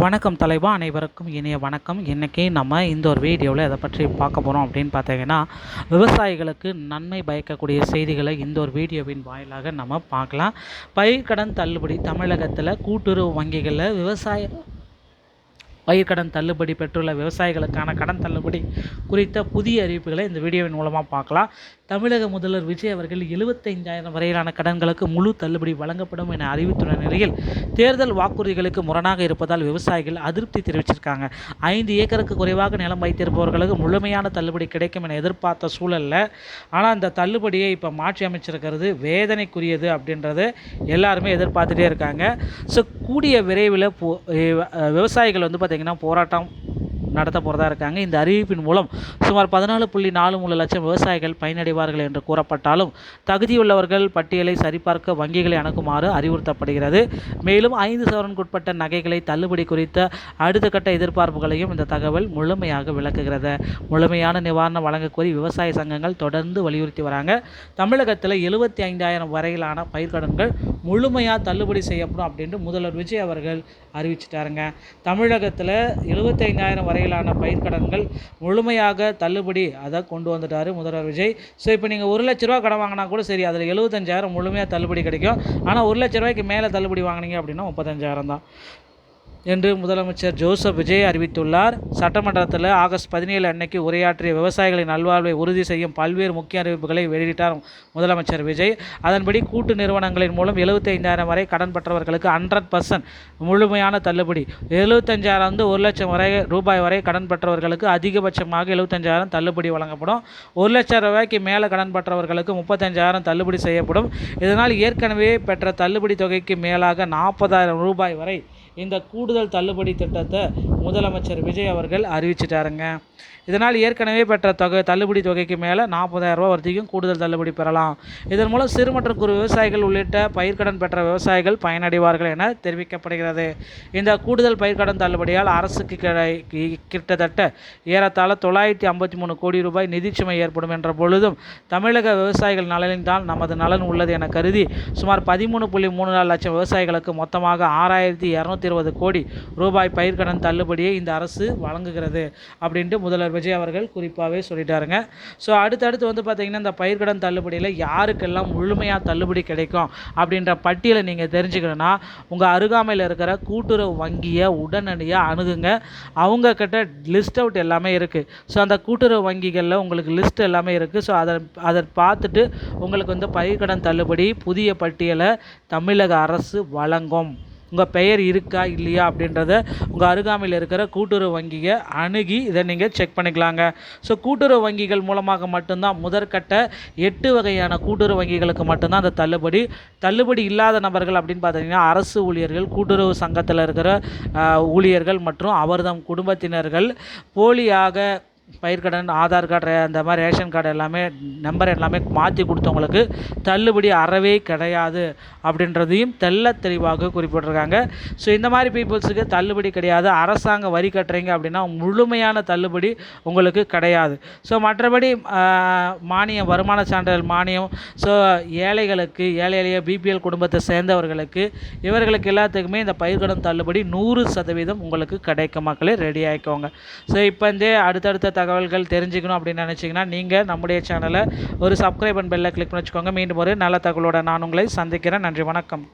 வணக்கம் தலைவா, அனைவருக்கும் இனிய வணக்கம். இன்றைக்கி நம்ம இந்த ஒரு வீடியோவில் எதை பற்றி பார்க்க போகிறோம் அப்படின்னு பார்த்தீங்கன்னா, விவசாயிகளுக்கு நன்மை பயக்கக்கூடிய செய்திகளை இந்த ஒரு வீடியோவின் வாயிலாக நம்ம பார்க்கலாம். பயிர்க்கடன் தள்ளுபடி தமிழகத்தில் கூட்டுறவு வங்கிகளில் பயிர்க்கடன் தள்ளுபடி பெற்றுள்ள விவசாயிகளுக்கான கடன் தள்ளுபடி குறித்த புதிய அறிவிப்புகளை இந்த வீடியோவின் மூலமாக பார்க்கலாம். தமிழக முதல்வர் விஜய் அவர்கள் 75,000 வரையிலான கடன்களுக்கு முழு தள்ளுபடி வழங்கப்படும் என அறிவித்துள்ள நிலையில் தேர்தல் வாக்குறுதிகளுக்கு முரணாக இருப்பதால் விவசாயிகள் அதிருப்தி தெரிவிச்சிருக்காங்க. 5 ஏக்கருக்கு குறைவாக நிலம் வைத்திருப்பவர்களுக்கு முழுமையான தள்ளுபடி கிடைக்கும் என எதிர்பார்த்த சூழலில் ஆனால் அந்த தள்ளுபடியை இப்போ மாற்றி அமைச்சிருக்கிறது வேதனைக்குரியது அப்படின்றது எல்லாருமே எதிர்பார்த்துட்டே இருக்காங்க. ஸோ கூடிய விரைவில் விவசாயிகள் பார்த்திங்கன்னா போராட்டம் நடத்த போகிறதா இருக்காங்க. இந்த அறிவிப்பின் மூலம் சுமார் 14.43 லட்சம் விவசாயிகள் பயனடைவார்கள் என்று கூறப்பட்டாலும் தகுதியுள்ளவர்கள் பட்டியலை சரிபார்க்க வங்கிகளை அணுகுமாறு அறிவுறுத்தப்படுகிறது. மேலும் 5 சவரனுக்குட்பட்ட நகைகளை தள்ளுபடி குறித்த அடுத்த கட்ட எதிர்பார்ப்புகளையும் இந்த தகவல் முழுமையாக விளக்குகிறது. முழுமையான நிவாரணம் வழங்கக்கோரி விவசாய சங்கங்கள் தொடர்ந்து வலியுறுத்தி வராங்க. தமிழகத்தில் 75,000 வரையிலான பயிர்க்கடன்கள் முழுமையாக தள்ளுபடி செய்யப்படும் அப்படின்ட்டு முதல்வர் விஜய் அவர்கள் அறிவிச்சிட்டாருங்க. தமிழகத்தில் 75,000 வரையிலான பயிர்க்கடன்கள் முழுமையாக தள்ளுபடி அதை கொண்டு வந்துட்டார் முதல்வர் விஜய். ஸோ இப்போ நீங்கள் 1 லட்ச ரூபா கடன் வாங்கினா கூட சரி, அதில் 75,000 முழுமையாக தள்ளுபடி கிடைக்கும். ஆனால் 1 லட்ச ரூபாய்க்கு மேலே தள்ளுபடி வாங்கினீங்க அப்படின்னா 35,000 தான் என்று முதலமைச்சர் ஜோசப் விஜய் அறிவித்துள்ளார். சட்டமன்றத்தில் ஆகஸ்ட் 17 அன்னைக்கு உரையாற்றிய விவசாயிகளின் நல்வாழ்வை உறுதி செய்யும் பல்வேறு முக்கிய அறிவிப்புகளை வெளியிட்டார் முதலமைச்சர் விஜய். அதன்படி கூட்டு நிறுவனங்களின் மூலம் 75,000 வரை கடன் பெற்றவர்களுக்கு 100% முழுமையான தள்ளுபடி, 75,000 1 லட்சம் ரூபாய் வரை கடன் பெற்றவர்களுக்கு அதிகபட்சமாக 75,000 தள்ளுபடி வழங்கப்படும். 1 லட்சம் ரூபாய்க்கு மேலே கடன் பெற்றவர்களுக்கு 35,000 தள்ளுபடி செய்யப்படும். இதனால் ஏற்கனவே பெற்ற தள்ளுபடி தொகைக்கு மேலாக 40,000 ரூபாய் வரை இந்த கூடுதல் தள்ளுபடி திட்டத்தை முதலமைச்சர் விஜய் அவர்கள் அறிவிச்சிட்டாருங்க. இதனால் ஏற்கனவே பெற்ற தள்ளுபடி தொகைக்கு மேலே 40,000 ரூபா வரைக்கும் கூடுதல் தள்ளுபடி பெறலாம். இதன் மூலம் சிறு மற்றும் குறு விவசாயிகள் உள்ளிட்ட பயிர்க்கடன் பெற்ற விவசாயிகள் பயனடைவார்கள் என தெரிவிக்கப்படுகிறது. இந்த கூடுதல் பயிர்க்கடன் தள்ளுபடியால் அரசுக்கு கிட்டத்தட்ட ஏறத்தாழ 953 கோடி ரூபாய் நிதிச்சுமை ஏற்படும் என்ற பொழுதும் தமிழக விவசாயிகள் நலனில் தான் நமது நலன் உள்ளது என கருதி சுமார் 13.34 லட்சம் விவசாயிகளுக்கு மொத்தமாக 6,220 கோடி ரூபாய் பயிர்க்கடன் தள்ளுபடியை இந்த அரசு வழங்குகிறது அப்படின்ட்டு முதல்வர் விஜய் அவர்கள் குறிப்பாகவே சொல்லிட்டாருங்க. ஸோ அடுத்தடுத்து பார்த்திங்கன்னா இந்த பயிர்க்கடன் தள்ளுபடியில் யாருக்கெல்லாம் முழுமையாக தள்ளுபடி கிடைக்கும் அப்படின்ற பட்டியலை நீங்கள் தெரிஞ்சுக்கணுன்னா உங்கள் அருகாமையில் இருக்கிற கூட்டுறவு வங்கியை உடனடியாக அணுகுங்க. அவங்க கிட்ட லிஸ்ட் அவுட் எல்லாமே இருக்குது. ஸோ அந்த கூட்டுறவு வங்கிகளில் உங்களுக்கு லிஸ்ட் எல்லாமே இருக்குது. ஸோ அதை பார்த்துட்டு உங்களுக்கு பயிர்க்கடன் தள்ளுபடி புதிய பட்டியலை தமிழக அரசு வழங்கும். உங்கள் பெயர் இருக்கா இல்லையா அப்படின்றத உங்கள் அருகாமையில் இருக்கிற கூட்டுறவு வங்கியை அணுகி இதை நீங்கள் செக் பண்ணிக்கலாங்க. ஸோ கூட்டுறவு வங்கிகள் மூலமாக மட்டும்தான் முதற்கட்ட 8 வகையான கூட்டுறவு வங்கிகளுக்கு மட்டும்தான் அந்த தள்ளுபடி இல்லாத நபர்கள் அப்படின்னு பார்த்தீங்கன்னா அரசு ஊழியர்கள், கூட்டுறவு சங்கத்தில் இருக்கிற ஊழியர்கள் மற்றும் அவர்தம் குடும்பத்தினர்கள் போலியாக பயிர்க்கடன், ஆதார் கார்டு, அந்த மாதிரி ரேஷன் கார்டு எல்லாமே நம்பர் எல்லாமே மாற்றி கொடுத்தவங்களுக்கு தள்ளுபடி அறவே கிடையாது அப்படின்றதையும் தெளிவாக குறிப்பிட்டிருக்காங்க. ஸோ இந்த மாதிரி பீப்புள்ஸுக்கு தள்ளுபடி கிடையாது. அரசாங்க வரி கட்டுறீங்க அப்படின்னா முழுமையான தள்ளுபடி உங்களுக்கு கிடையாது. ஸோ மற்றபடி மானியம், வருமான சான்றிதழ் மானியம், ஸோ ஏழைகளுக்கு, ஏழை எளிய பிபிஎல் குடும்பத்தை சேர்ந்தவர்களுக்கு, இவர்களுக்கு எல்லாத்துக்குமே இந்த பயிர்க்கடன் தள்ளுபடி 100% உங்களுக்கு கிடைக்கும். மக்களே ரெடி ஆகிக்கோங்க. ஸோ இப்போ அடுத்தடுத்த தகவல்கள் தெரிஞ்சுக்கணும் அப்படின்னு நினச்சிங்கன்னா நீங்கள் நம்முடைய சேனலை ஒரு சப்ஸ்கிரைப் அண்ட் பெல்லை கிளிக் பண்ணி வச்சுக்கோங்க. மீண்டும் ஒரு நல்ல தகவலோட நான் உங்களை சந்திக்கிறேன். நன்றி, வணக்கம்.